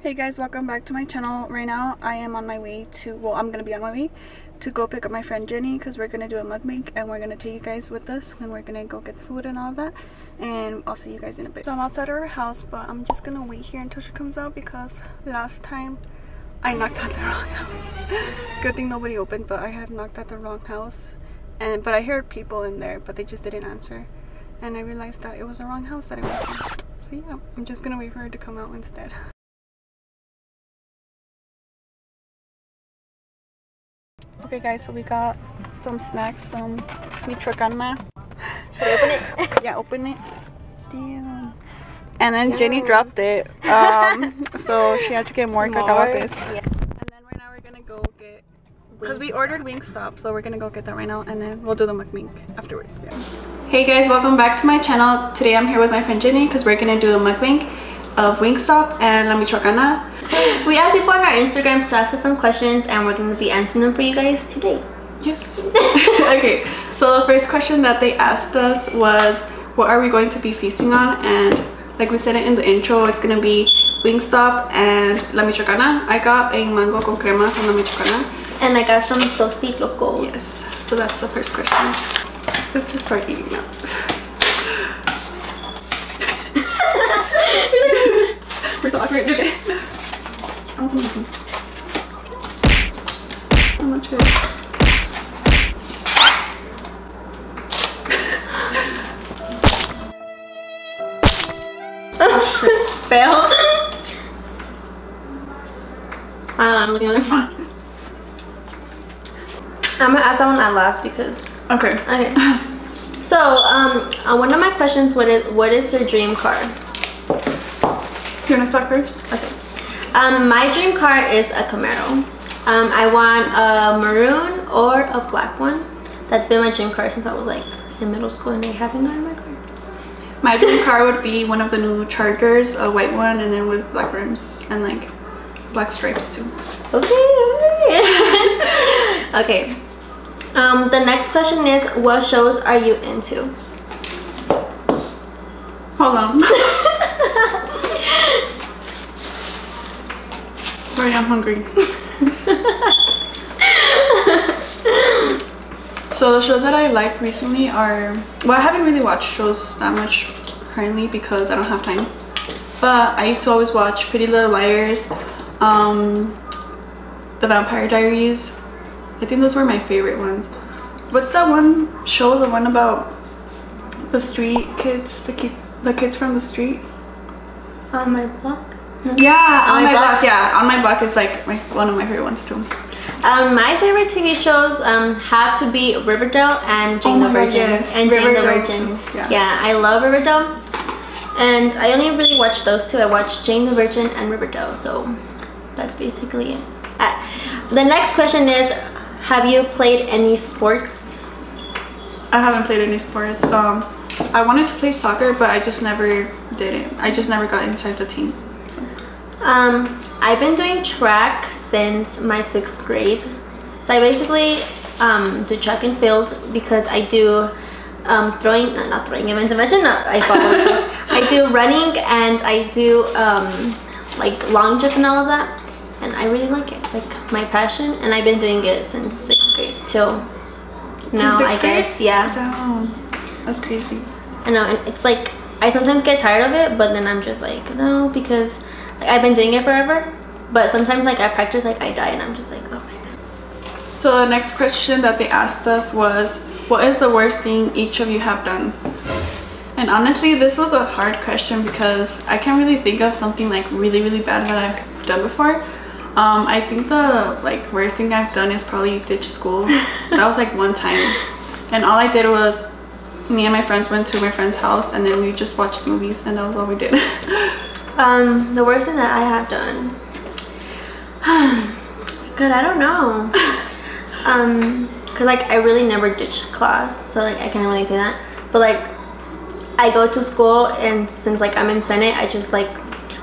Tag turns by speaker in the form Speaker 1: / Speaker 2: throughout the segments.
Speaker 1: Hey guys, welcome back to my channel. Right now I am on my way to, well, I'm gonna be on my way to go pick up my friend Jenny because we're gonna do a mukbang and we're gonna take you guys with us when we're gonna go get the food and all of that, and I'll see you guys in a bit. So I'm outside of her house, but I'm just gonna wait here until she comes out because last time I knocked at the wrong house. Good thing nobody opened, but I had knocked at the wrong house, but I heard people in there but they just didn't answer, and I realized that it was the wrong house that I went to. So yeah, I'm just gonna wait for her to come out instead. Okay guys, so we got some snacks, some michoacana.
Speaker 2: Should I open it?
Speaker 1: Yeah, open it. Damn. And then Jenny dropped it. So she had to get more cacahuates.
Speaker 2: Yeah.
Speaker 1: And then right now we're gonna go get, because we ordered Wingstop, so we're gonna go get that right now and then we'll do the mukbang afterwards. Yeah. Hey guys, welcome back to my channel. Today I'm here with my friend Jenny because we're gonna do a mukbang of Wingstop and La Michoacana.
Speaker 2: We asked people on our Instagrams to ask us some questions and we're going to be answering them for you guys today.
Speaker 1: Yes. Okay, so the first question that they asked us was, what are we going to be feasting on? And like we said it in the intro, it's going to be Wingstop and La Michoacana. I got a mango con crema from La Michoacana.
Speaker 2: And I got some Tosti Locos.
Speaker 1: Yes, so that's the first question. Let's just start eating now. We're so awkward today. I want some of these. I'm not sure.
Speaker 2: Oh shit. Fail. I'm looking at it. I'm gonna ask that one at last because.
Speaker 1: Okay.
Speaker 2: So, one of my questions: what is your dream car?
Speaker 1: You wanna start first?
Speaker 2: Okay. My dream car is a Camaro. I want a maroon or a black one. That's been my dream car since I was like in middle school and I haven't gotten my car.
Speaker 1: My dream car would be one of the new Chargers, a white one, and then with black rims and like black stripes too.
Speaker 2: Okay. Okay. The next question is, what shows are you into?
Speaker 1: Hold on. Sorry, I'm hungry. So the shows that I like recently are, well, I haven't really watched shows that much currently because I don't have time, but I used to always watch Pretty Little Liars, The Vampire Diaries. I think those were my favorite ones. What's that one show, the one about the street kids, the kids from the street?
Speaker 2: On My Block? No.
Speaker 1: Yeah, On My Block. Yeah, On My Block is like one of my favorite ones too.
Speaker 2: My favorite TV shows have to be Riverdale and Jane the Virgin.
Speaker 1: Yes.
Speaker 2: And
Speaker 1: Riverdale
Speaker 2: Jane the Virgin.
Speaker 1: Too. Yeah.
Speaker 2: Yeah, I love Riverdale. And I only really watched those two. I watched Jane the Virgin and Riverdale. So that's basically it. The next question is, have you played any sports?
Speaker 1: I haven't played any sports. I wanted to play soccer, but I just never did it. I just never got inside the team. So.
Speaker 2: I've been doing track since my 6th grade. So I basically do track and field because I do not throwing, I meant to mention, no, I do running and I do like long jump and all of that, and I really like it. It's like my passion, and I've been doing it since 6th grade till now, I guess. Yeah.
Speaker 1: Damn. That's crazy.
Speaker 2: I know, and it's like I sometimes get tired of it, but then I'm just like, no, because like, I've been doing it forever. But sometimes like I practice, like I die, and I'm just like, oh my god.
Speaker 1: So the next question that they asked us was, what is the worst thing each of you have done? And honestly, this was a hard question because I can't really think of something like really bad that I've done before. I think the like worst thing I've done is probably ditch school. That was like one time, and all I did was me and my friends went to my friend's house and then we just watched movies, and that was all we did.
Speaker 2: The worst thing that I have done, good, I don't know. Cause like I really never ditched class, so like I can't really say that. But like I go to school, and since like I'm in Senate, I just like,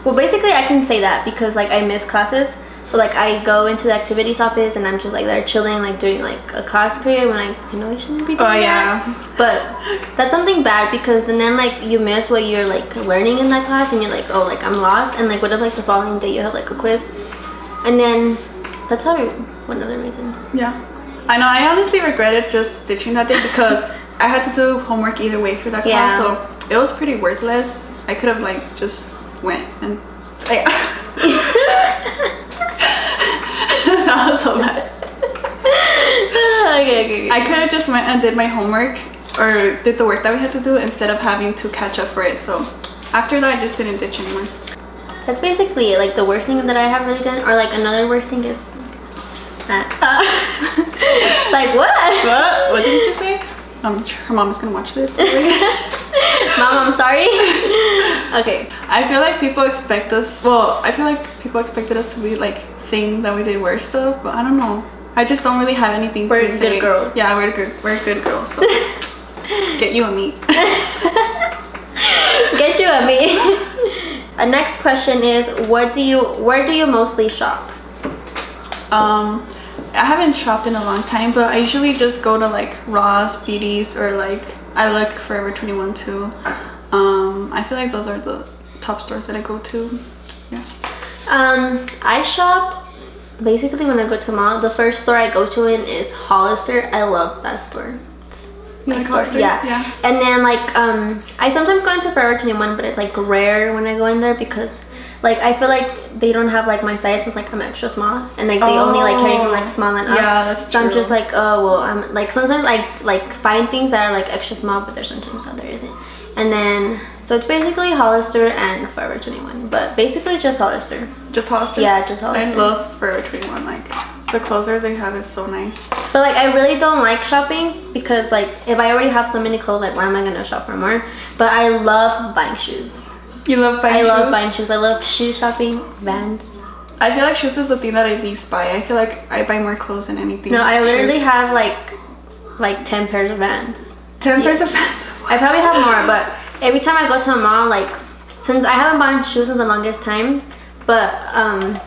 Speaker 2: well, basically I can say that because like I miss classes. So like I go into the activities office and I'm just like there chilling, like during like a class period when I know I shouldn't be doing that. But that's something bad because then like you miss what you're like learning in that class and you're like, oh, like I'm lost. And like what if like the following day you have like a quiz, and then that's how one of the reasons.
Speaker 1: Yeah, I know. I honestly regretted just ditching that day because I had to do homework either way for that class, so it was pretty worthless. I could have like just went and that was so bad.
Speaker 2: Okay.
Speaker 1: I could have just went and did my homework or did the work that we had to do instead of having to catch up for it. So after that, I just didn't ditch anymore.
Speaker 2: That's basically like the worst thing that I have really done. Or like another worst thing is that. It's like what?
Speaker 1: What did you just say? Her mom is gonna watch this.
Speaker 2: Mom, I'm sorry. Okay.
Speaker 1: I feel like people expect us. Well, I feel like people expected us to be like saying that we did worse stuff, but I don't know. I just don't really have anything to say.
Speaker 2: We're good girls.
Speaker 1: Yeah, we're good girls. So get you and me.
Speaker 2: Get you and me. Next question is, where do you mostly shop?
Speaker 1: I haven't shopped in a long time, but I usually just go to like Ross, Didi's, or like I like Forever 21 too. I feel like those are the top stores that I go to. Yeah.
Speaker 2: I shop basically when I go to mall. The first store I go to is Hollister. I love that store.
Speaker 1: You like Hollister?
Speaker 2: Yeah. And then like I sometimes go into Forever 21, but it's like rare when I go in there because like I feel like they don't have like my size. It's like I'm extra small, and like they only like carry from like small and up.
Speaker 1: Yeah, that's
Speaker 2: so
Speaker 1: true.
Speaker 2: I'm just like, oh well, I'm like sometimes I like find things that are like extra small, but there's sometimes that there isn't. And then so it's basically Hollister and Forever 21, but basically just Hollister.
Speaker 1: Just Hollister?
Speaker 2: Yeah, just Hollister.
Speaker 1: I love Forever 21. Like the clothes they have is so nice.
Speaker 2: But like I really don't like shopping because like if I already have so many clothes, like why am I gonna shop for more? But I love buying shoes.
Speaker 1: You love buying shoes?
Speaker 2: I love buying shoes. I love shoe shopping, Vans.
Speaker 1: I feel like shoes is the thing that I least buy. I feel like I buy more clothes than anything.
Speaker 2: No, I literally have like 10 pairs of Vans.
Speaker 1: 10 pairs of Vans?
Speaker 2: I probably have more, but every time I go to a mall, like since I haven't bought shoes since the longest time, but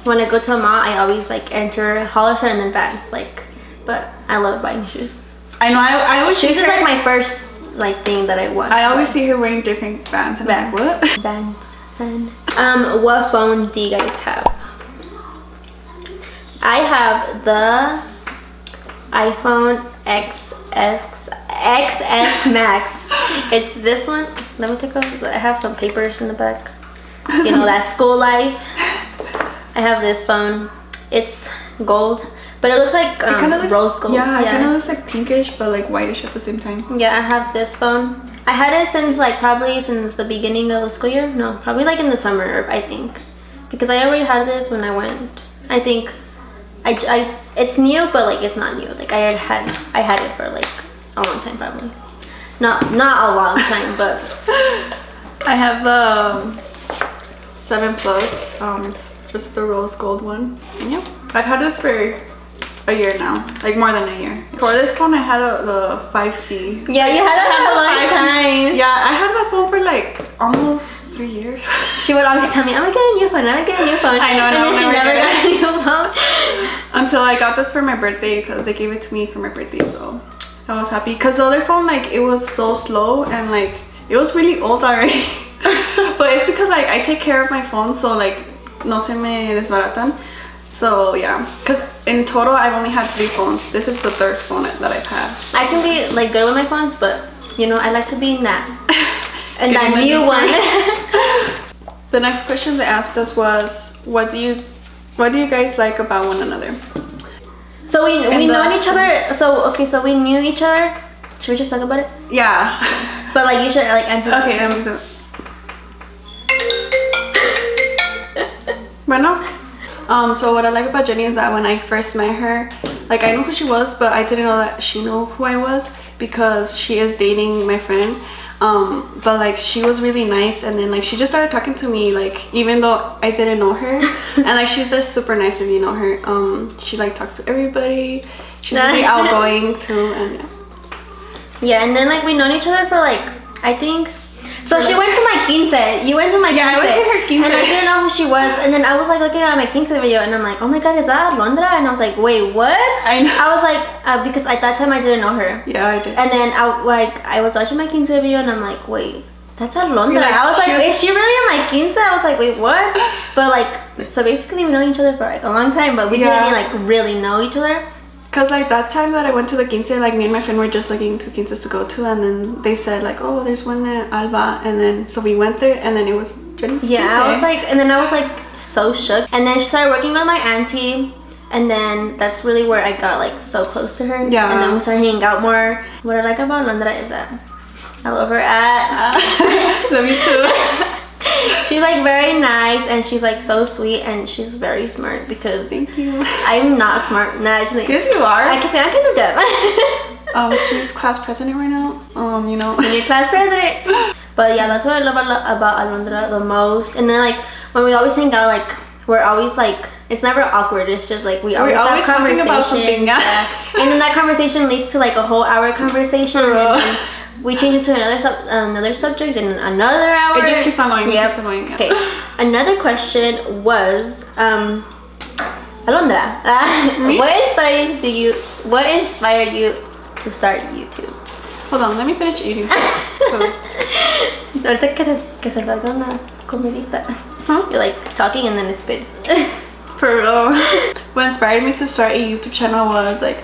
Speaker 2: when I go to a mall, I always like enter Hollister and then Vans. Like, but I love buying shoes.
Speaker 1: I know. I always
Speaker 2: shoes is like my first like thing that I want.
Speaker 1: I always see her wearing different Vans. And I'm like, what?
Speaker 2: Vans. What phone do you guys have? I have the iPhone XS Max. It's this one. Let me take off. I have some papers in the back. You know, that school life. I have this phone. It's gold, but it looks like rose gold.
Speaker 1: Yeah, it kind of looks like pinkish, but like whitish at the same time.
Speaker 2: Yeah, I have this phone. I had it since like probably since the beginning of the school year. No, probably like in the summer, I think, because I already had this when I went. I think it's new, but like it's not new. Like I had it for like a long time, probably. Not a long time, but
Speaker 1: I have the 7 Plus. It's just the rose gold one. And yeah, I've had this for a year now, like more than a year. For this phone, I had the 5C.
Speaker 2: Yeah, you had it for a long time.
Speaker 1: Yeah, I had that phone for like almost 3 years.
Speaker 2: She would always tell me, I'm gonna get a new phone, I'm gonna get a new phone.
Speaker 1: I know,
Speaker 2: and then she never got a new phone.
Speaker 1: Until I got this for my birthday, because they gave it to me for my birthday, so I was happy. Because the other phone, like, it was so slow and like, it was really old already. But it's because like I take care of my phone, so like, no se me desbaratan. So yeah, because in total I've only had 3 phones. This is the 3rd phone that I've had. So.
Speaker 2: I can be like good with my phones, but you know I like to be in that and that new one.
Speaker 1: The next question they asked us was, what do you guys like about one another?
Speaker 2: So we know each other. So okay, so we knew each other. Should we just talk about it?
Speaker 1: Yeah.
Speaker 2: But like you should like answer.
Speaker 1: Okay, let me do it. Bueno. So what I like about Jenny is that when I first met her, like I knew who she was, but I didn't know that she knew who I was because she is dating my friend. But like she was really nice, and then like she just started talking to me, like even though I didn't know her. And like she's just super nice if you know her. She like talks to everybody. She's really outgoing too, and
Speaker 2: yeah, and then like we known each other for like I think So she went to my 15. You went to my 15.
Speaker 1: Yeah, I went to her 15.
Speaker 2: And I didn't know who she was. And then I was like looking at my 15 video and I'm like, oh my god, is that Alondra? And I was like, wait, what?
Speaker 1: I know.
Speaker 2: I was like, because at that time I didn't know her.
Speaker 1: Yeah, I did.
Speaker 2: And then I was watching my 15 video and I'm like, wait, that's Alondra.
Speaker 1: Like,
Speaker 2: I was like, is she really in my 15? I was like, wait, what? But like, so basically we know each other for like a long time, but we didn't like really know each other.
Speaker 1: Cause like that time that I went to the 15, like me and my friend were just looking to 15 to go to, and then they said like, oh, there's one at Alba, and then so we went there, and then it was Jenny's 15.
Speaker 2: I was like, and then I was like so shook, and then she started working with my auntie, and then that's really where I got like so close to her. Yeah. And then we started hanging out more. What I like about Alondra is that I love her
Speaker 1: love you too.
Speaker 2: She's like very nice and she's like so sweet and she's very smart because
Speaker 1: thank you.
Speaker 2: I'm not smart. No, actually.
Speaker 1: Yes, you are.
Speaker 2: I can say I'm kind of dumb.
Speaker 1: She's class president right now. You know.
Speaker 2: Senior class president. But yeah, that's what I love about Alondra the most. And then like when we always hang out, like we're always like, it's never awkward. It's just like we always have conversations. About something, yeah. And then that conversation leads to like a whole hour conversation. And then we change it to another subject and another hour.
Speaker 1: It just keeps on going.
Speaker 2: Yep.
Speaker 1: Keeps on going. Yeah.
Speaker 2: Okay. Another question was, Alondra, what inspired you to start YouTube?
Speaker 1: Hold on, let me finish eating.
Speaker 2: Ahorita que se larga una comidita. Huh? You're like talking and then it spits.
Speaker 1: For real. What inspired me to start a YouTube channel was like,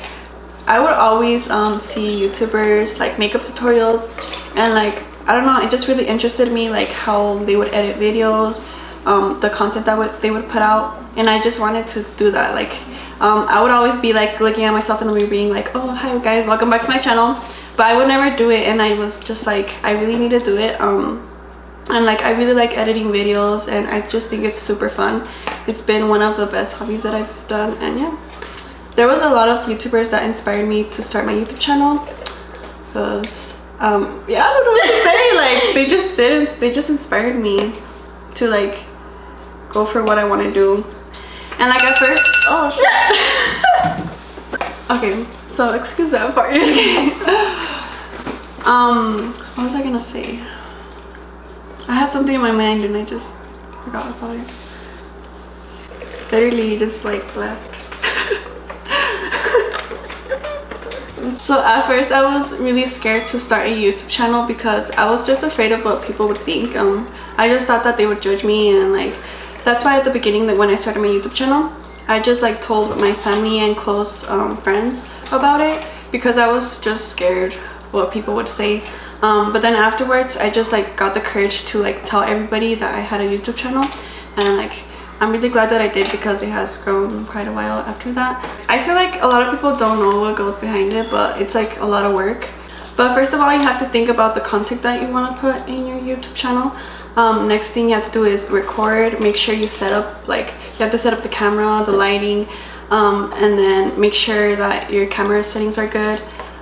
Speaker 1: I would always see YouTubers like makeup tutorials, and like I don't know, it just really interested me like how they would edit videos, the content that they would put out, and I just wanted to do that. Like I would always be like looking at myself in the mirror being like, oh hi guys, welcome back to my channel, but I would never do it, and I was just like, I really need to do it. And like I really like editing videos, and I just think it's super fun. It's been one of the best hobbies that I've done, and yeah. There was a lot of YouTubers that inspired me to start my YouTube channel. Because, yeah, I don't know what to say. Like, they just inspired me to like go for what I want to do. And like at first, oh shit. Okay, so excuse that part. What was I gonna say? I had something in my mind and I just forgot about it. Literally just like left. So at first I was really scared to start a YouTube channel because I was just afraid of what people would think. I just thought that they would judge me, and like that's why at the beginning, that when I started my YouTube channel, I just like told my family and close friends about it because I was just scared what people would say. But then afterwards I just like got the courage to like tell everybody that I had a YouTube channel, and like I'm really glad that I did because it has grown quite a while after that. I feel like a lot of people don't know what goes behind it, but it's like a lot of work. But first of all, you have to think about the content that you want to put in your YouTube channel. Next thing you have to do is record. Make sure you set up, like you have to set up the camera, the lighting, and then make sure that your camera settings are good.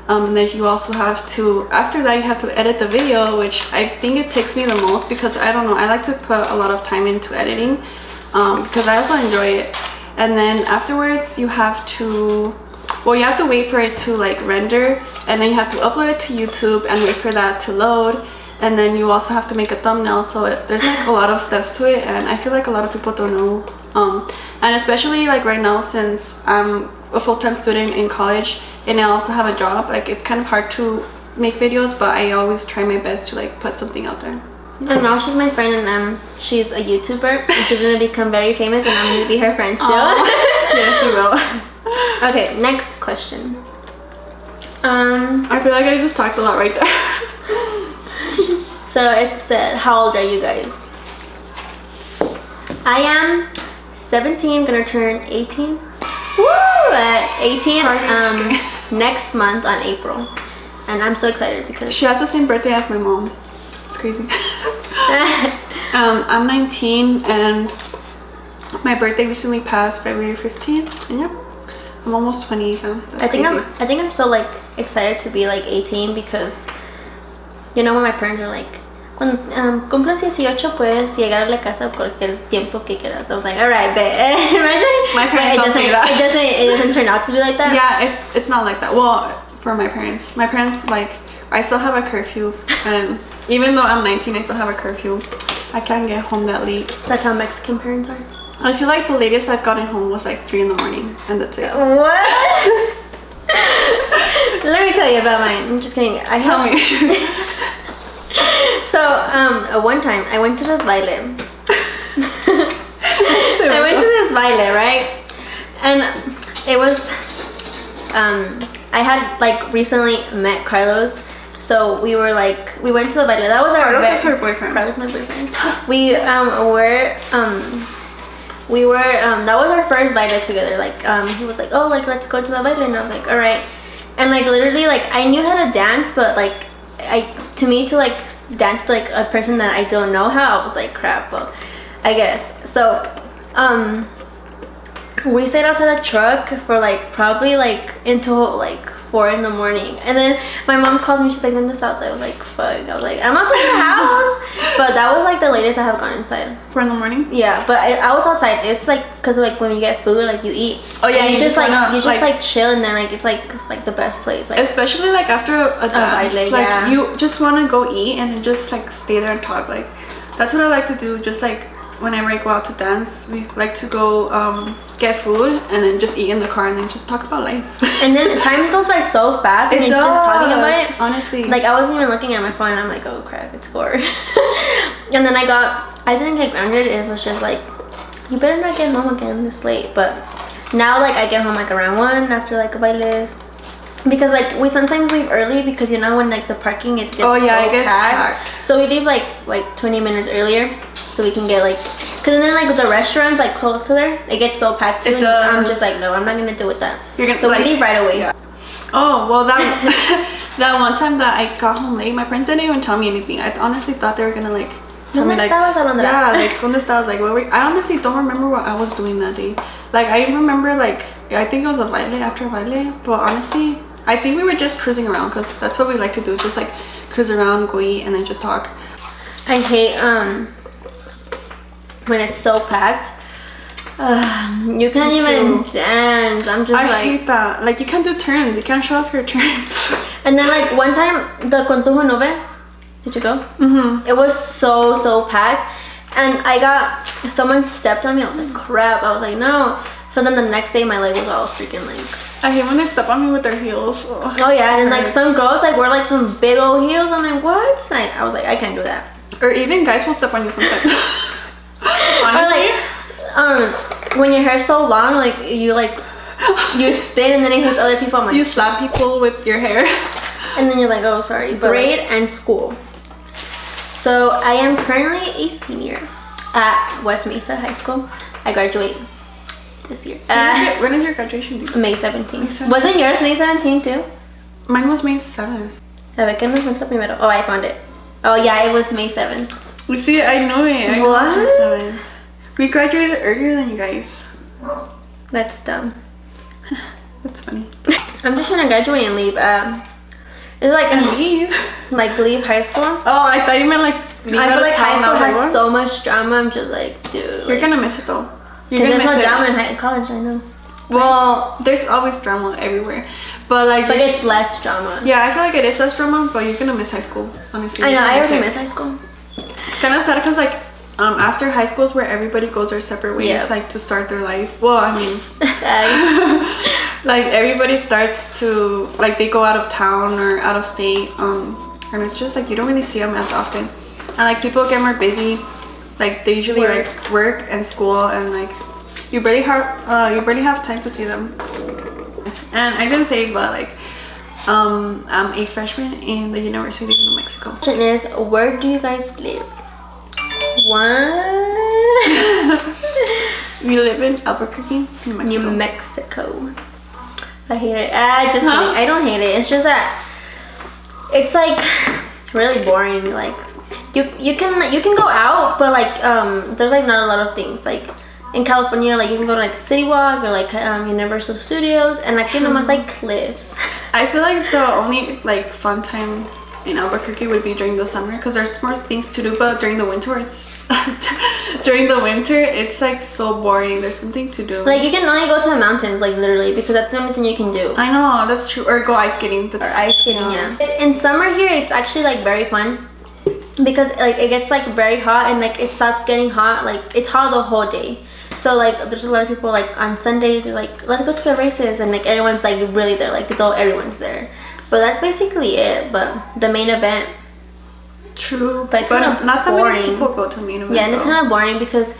Speaker 1: And then you also have to, after that you have to edit the video, which I think it takes me the most because I don't know, I like to put a lot of time into editing. Because I also enjoy it. And then afterwards you have to, well, you have to wait for it to like render, and then you have to upload it to YouTube and wait for that to load, and then you also have to make a thumbnail. So there's like a lot of steps to it, and I feel like a lot of people don't know. And especially like right now, since I'm a full-time student in college and I also have a job, like it's kind of hard to make videos, but I always try my best to like put something out there.
Speaker 2: And now she's my friend, and she's a YouTuber, and she's gonna become very famous, and I'm gonna be her friend still.
Speaker 1: Yes, you will.
Speaker 2: Okay, next question.
Speaker 1: I feel like I just talked a lot right there.
Speaker 2: So it said, how old are you guys? I am 17, gonna turn 18. Woo! At 18 next month on April, and I'm so excited because
Speaker 1: she has the same birthday as my mom. It's crazy. I'm 19 and my birthday recently passed February 15th, and yeah, I'm almost 20 now. That's crazy.
Speaker 2: I think I'm so like excited to be like 18 because, you know, when my parents are like, cuando cumplas 18 puedes llegar a la casa cualquier tiempo que quieras. I was like, alright, but imagine
Speaker 1: my parents don't say that.
Speaker 2: It doesn't turn out to be like that.
Speaker 1: Yeah, it's not like that. Well, for my parents like, I still have a curfew, and Even though I'm 19, I still have a curfew. I can't get home that late.
Speaker 2: That's how Mexican parents are.
Speaker 1: I feel like the latest I've gotten home was like 3 in the morning, and that's it.
Speaker 2: What? Let me tell you about mine. I'm just kidding.
Speaker 1: Tell me.
Speaker 2: So, one time I went to this baile. I went to this baile, right? And it was, I had like recently met Carlos. So we were like, we went to the baile. That was our
Speaker 1: Carlos is her boyfriend.
Speaker 2: Carlos is my boyfriend. We that was our first baile together. Like he was like, oh, like let's go to the baile, and I was like, all right. And like literally, like I knew how to dance, but like to like dance to like a person that I don't know how, I was like, crap. Well, I guess so. We stayed outside the truck for like probably like until like 4 in the morning, and then my mom calls me. She's like, "When this outside?" I was like, "Fuck!" I was like, "I'm outside the house," but that was like the latest I have gone inside.
Speaker 1: 4 in the morning.
Speaker 2: Yeah, but I was outside. It's like because like when you get food, like you eat.
Speaker 1: Oh yeah,
Speaker 2: you just like chill, and then like it's like the best place. Like
Speaker 1: especially like after a dance, like
Speaker 2: yeah.
Speaker 1: You just want to go eat and then just like stay there and talk. Like that's what I like to do. Just like whenever I go out to dance, we like to go get food and then just eat in the car and then just talk about life. And then
Speaker 2: the time goes by so fast when you're just talking about it.
Speaker 1: Honestly,
Speaker 2: like I wasn't even looking at my phone and I'm like, oh crap, it's 4. And then I didn't get grounded. It was just like, you better not get home again this late. But now like I get home like around 1 after like a bailes, because like we sometimes leave early because you know when like the parking it gets
Speaker 1: it gets packed.
Speaker 2: So we leave like 20 minutes earlier so we can get like, because then like with the restaurants like close to there, it gets so packed too. I'm just like, no, I'm not gonna deal with that. So like, we leave right away. Yeah.
Speaker 1: Oh well, that one time that I got home late, my parents didn't even tell me anything. I honestly thought they were gonna like tell me like, yeah, like ¿Dónde estabas? Like what I honestly don't remember what I was doing that day. Like I remember like I think it was a baile after a baile, but honestly I think we were just cruising around because that's what we like to do, just like cruise around, go eat, and then just talk.
Speaker 2: I hate when it's so packed. You can't even dance. I'm just
Speaker 1: I hate that. Like you can't do turns. You can't show off your turns.
Speaker 2: And then like one time the Contujo Nove, did you go? Mm-hmm. It was so packed, and someone stepped on me. I was like, crap. I was like, no. So then the next day my leg was all freaking like.
Speaker 1: I hate when they step on me with their heels.
Speaker 2: Oh yeah, and then like some girls like wear like some big old heels. I'm like, what? Like I was like, I can't do that.
Speaker 1: Or even guys will step on you sometimes. Honestly.
Speaker 2: Or like, when your hair's so long, like you spin and then it hits other people. I'm like,
Speaker 1: you slap people with your hair.
Speaker 2: And then you're like, oh sorry. Grade and school. So I am currently a senior at West Mesa High School. I graduate this year.
Speaker 1: When is your graduation due?
Speaker 2: May 17th. Wasn't yours May 17th too?
Speaker 1: Mine was May 7th.
Speaker 2: Oh, I found it. Oh yeah, it was May 7th.
Speaker 1: You see, I know it.
Speaker 2: What?
Speaker 1: May 7th. We graduated earlier than you guys.
Speaker 2: That's dumb.
Speaker 1: That's funny.
Speaker 2: I'm just trying to graduate and leave. It's like
Speaker 1: leave?
Speaker 2: Like leave high school.
Speaker 1: Oh, I thought you meant like leave. I feel like
Speaker 2: high school has so much drama. I'm just like, dude.
Speaker 1: You're gonna miss it though.
Speaker 2: Because there's no drama in college, I know.
Speaker 1: Well, there's always drama everywhere, but
Speaker 2: it's less drama.
Speaker 1: Yeah, I feel like it is less drama, but you're gonna miss high school, honestly.
Speaker 2: I know, I already miss high school.
Speaker 1: It's kind of sad because like after high school is where everybody goes their separate ways, like to start their life. Well, I mean, like everybody starts to like they go out of town or out of state, and it's just like you don't really see them as often, and like people get more busy. Like they usually like work and school, and like you barely have time to see them. And I didn't say it, but like I'm a freshman in the University of New Mexico.
Speaker 2: Question is, where do you guys live? What?
Speaker 1: We live in Albuquerque,
Speaker 2: New Mexico. I hate it. Just kidding. I don't hate it. It's just that it's like really boring. Like you can go out, but like there's like not a lot of things. Like in California, like you can go to like City Walk or like Universal Studios, and like almost like cliffs.
Speaker 1: I feel like the only like fun time in Albuquerque would be during the summer because there's more things to do, but during the winter it's like so boring. There's something to do.
Speaker 2: Like you can only go to the mountains, like literally, because that's the only thing you can do.
Speaker 1: I know, that's true. Or go ice skating.
Speaker 2: Yeah. In summer here, it's actually like very fun because like it gets like very hot and like it stops getting hot, like it's hot the whole day. So like there's a lot of people like on Sundays there's like, let's go to the races, and like everyone's like really there, like though everyone's there. But that's basically it. But the main event,
Speaker 1: true,
Speaker 2: but it's kind of
Speaker 1: not that
Speaker 2: boring.
Speaker 1: many people go to main event.
Speaker 2: Yeah, and it's kind of boring because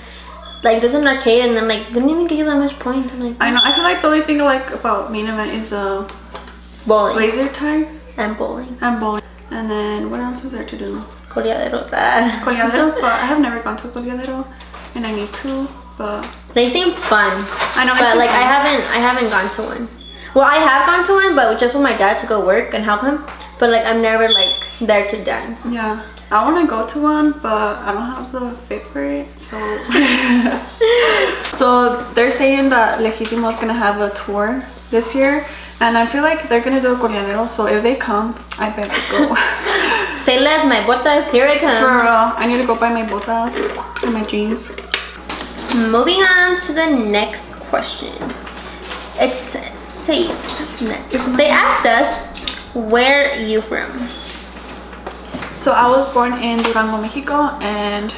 Speaker 2: like there's an arcade and then like they didn't even give you that much points. I'm like,
Speaker 1: I know. I feel like the only thing I like about main event is
Speaker 2: bowling,
Speaker 1: laser tag,
Speaker 2: and bowling.
Speaker 1: And then what else is there to do?
Speaker 2: Coleaderos.
Speaker 1: Coleaderos, but I have never gone to a coleadero, and I need to. But
Speaker 2: they seem fun.
Speaker 1: I know,
Speaker 2: but like fun. I haven't gone to one. Well, I have gone to one, but just with my dad to go work and help him. But like I'm never like there to dance.
Speaker 1: Yeah, I want to go to one, but I don't have the fit for it. So so they're saying that Legítimo is gonna have a tour this year, and I feel like they're gonna do a coleadero. So if they come, I better go.
Speaker 2: Say less, my botas, here I come.
Speaker 1: For real, I need to go buy my botas and my jeans.
Speaker 2: Moving on to the next question. It says, they asked us, where are you from?
Speaker 1: So I was born in Durango, Mexico, and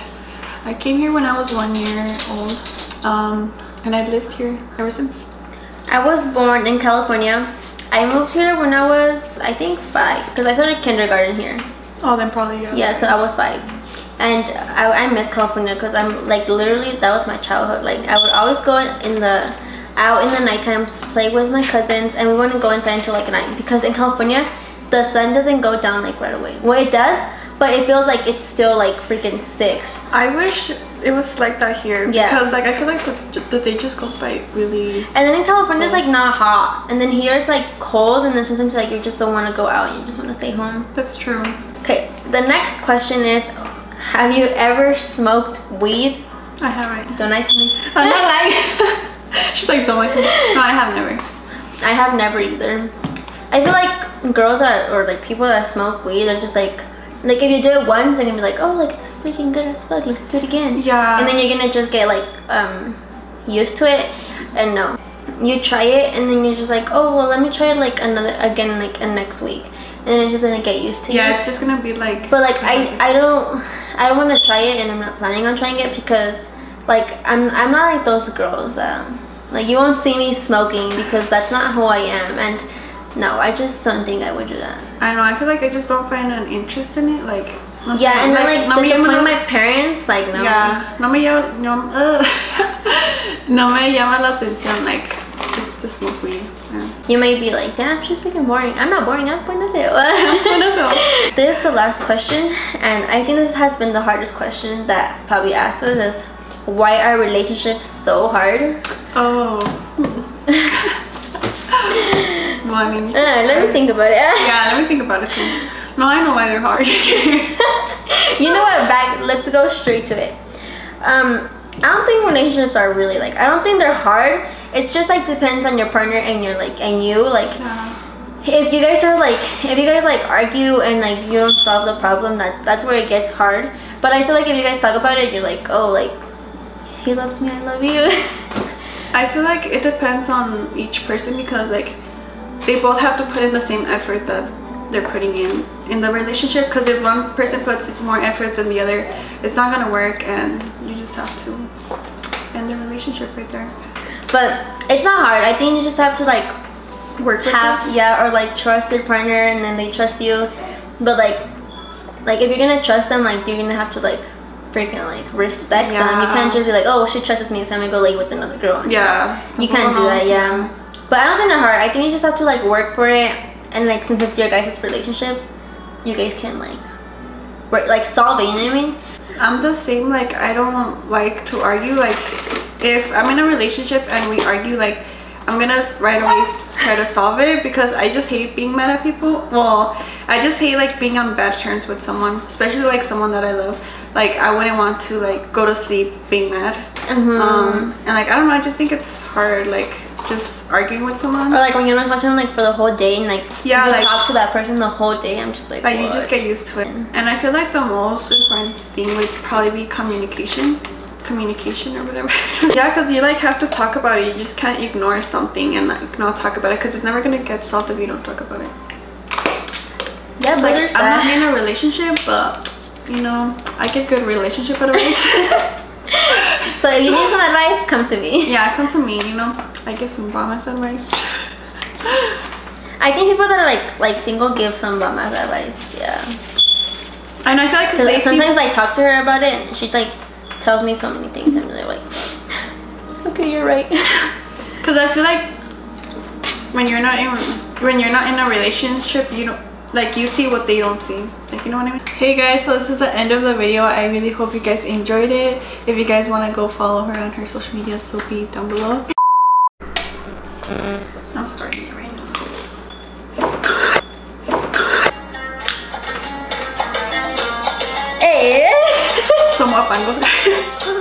Speaker 1: I came here when I was 1 year old, and I've lived here ever since.
Speaker 2: I was born in California. I moved here when I was, I think, 5, because I started kindergarten here.
Speaker 1: Oh, then probably
Speaker 2: yeah. So I was 5. And I miss California because I'm like literally, that was my childhood. Like I would always go out in the night times, play with my cousins, and we wouldn't go inside until like 9, because in California the sun doesn't go down like right away. Well, it does, but it feels like it's still like freaking 6.
Speaker 1: I wish it was like that here. Yeah. Because like I feel like the day just goes by really.
Speaker 2: And then in California it's like not hot, and then here it's like cold, and then sometimes like you just don't want to go out, you just want to stay home.
Speaker 1: That's true.
Speaker 2: Okay, the next question is, have you ever smoked weed?
Speaker 1: I haven't.
Speaker 2: Don't lie to me.
Speaker 1: I'm not lying. She's like, don't lie to me. No, I have never.
Speaker 2: I have never either. I feel like girls or like people that smoke weed, they're just like if you do it once and you'll be like, oh, like it's freaking good as fuck, let's do it again. Yeah. And then you're gonna just get like used to it, and no, you try it and then you're just like, oh well, let me try it like again next week, and then it's just gonna get used to.
Speaker 1: Yeah, it's just gonna be like.
Speaker 2: But like I don't want to try it, and I'm not planning on trying it because like I'm not like those girls like you won't see me smoking, because that's not who I am, and no, I just don't think I would do that.
Speaker 1: I know, I feel like I just don't find an interest in it, like.
Speaker 2: No, yeah, and then like no disappoint my parents, like no.
Speaker 1: Yeah, no me llama la atención, like just to smoke weed. Yeah.
Speaker 2: You may be like, damn, she's freaking boring. I'm not boring, I'm buenos. This is the last question, and I think this has been the hardest question that probably asked us, is why are relationships so hard? Oh.
Speaker 1: Well, I mean,
Speaker 2: let me think about it.
Speaker 1: Yeah, let me think about it too. No, I know why they're hard.
Speaker 2: You know what? Let's go straight to it. I don't think relationships are really like, I don't think they're hard. It's just like depends on your partner and your like and you like. Yeah. If you guys argue and like you don't solve the problem, that's where it gets hard. But I feel like if you guys talk about it, you're like, oh, like he loves me, I love you.
Speaker 1: I feel like it depends on each person, because like they both have to put in the same effort that they're putting in the relationship, because if one person puts more effort than the other, it's not gonna work, and you just have to end the relationship right there.
Speaker 2: But it's not hard. I think you just have to like
Speaker 1: work with them.
Speaker 2: Yeah, or like trust your partner, and then they trust you. But like if you're gonna trust them, like you're gonna have to like freaking like respect them. You can't just be like, oh, she trusts me, so I'm gonna go lay with another girl.
Speaker 1: Yeah,
Speaker 2: you can't do that. Yeah. But I don't think they're hard. I think you just have to like work for it, and like since it's your guys' relationship, you guys can like work, like solve it, you know what I mean?
Speaker 1: I'm the same, like I don't like to argue. Like if I'm in a relationship and we argue, like I'm gonna right away try to solve it, because I just hate being mad at people. Well, I just hate like being on bad terms with someone, especially like someone that I love. Like I wouldn't want to like go to sleep being mad. And like I don't know, I just think it's hard, like just arguing with someone,
Speaker 2: or like when you're not talking to them like for the whole day, and like you
Speaker 1: like,
Speaker 2: talk to that person the whole day. I'm just like
Speaker 1: you just get used to it. And I feel like the most important thing would probably be communication or whatever. Yeah, because you like have to talk about it. You just can't ignore something and like not talk about it, because it's never gonna get solved if you don't talk about it.
Speaker 2: Yeah, but
Speaker 1: like I'm not in a relationship, but you know, I give good relationship advice.
Speaker 2: So if you need some advice, come to me.
Speaker 1: Yeah, come to me, you know. I give some bomb ass advice.
Speaker 2: I think people that are like single give some bomb ass advice. Yeah.
Speaker 1: And I feel like
Speaker 2: because sometimes I talk to her about it and she like tells me so many things and they're like, okay, you're right.
Speaker 1: Because I feel like when you're not in a relationship, you don't, like, you see what they don't see, like, you know what I mean? Hey guys, so this is the end of the video. I really hope you guys enjoyed it. If you guys want to go follow her on her social media, it'll be down below. I'm starting it right now.
Speaker 2: Hey.
Speaker 1: Somos pangos.